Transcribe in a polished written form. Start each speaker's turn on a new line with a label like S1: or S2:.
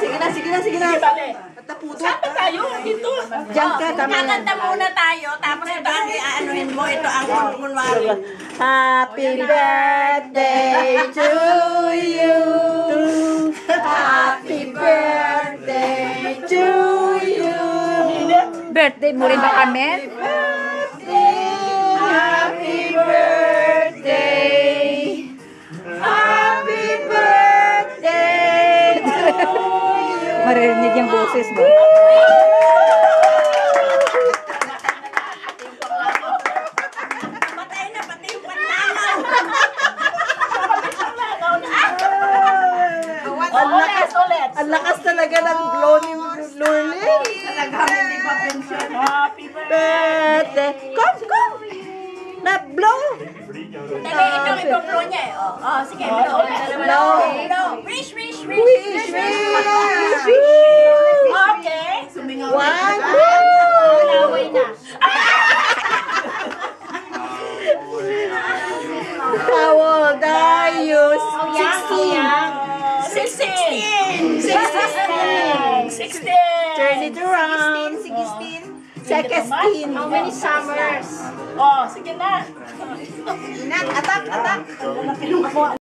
S1: Sige na, sige na, sige na.
S2: Saan ba tayo? Dito.
S1: Diyan ka, tama na.
S3: Kakanta muna tayo, tapos ito ang i-anuhin mo, ito ang kunwari.
S1: Happy birthday to you. Happy birthday to you.
S4: Birthday mo rin ba kami?
S1: Happy birthday. Happy birthday to you.
S4: Marinig yung boses mo.
S3: Patay na, pati yung panlalaw.
S1: Ang lakas talaga ng glow ni Lurlin.
S3: Talagang hindi pa pension.
S2: Happy
S1: Birthday. Come. Na-blow.
S3: Teka, ito ang ibang niya eh. Oh, sige, blow. Blow. Wish.
S1: Wish.
S3: Okay.
S1: One.
S3: Laway na.
S1: How old are you?
S3: 16.
S2: 16.
S1: Turn it around.
S3: 16.
S1: Second skin.
S3: How many summers?
S2: Oh, sige na.
S3: Atak.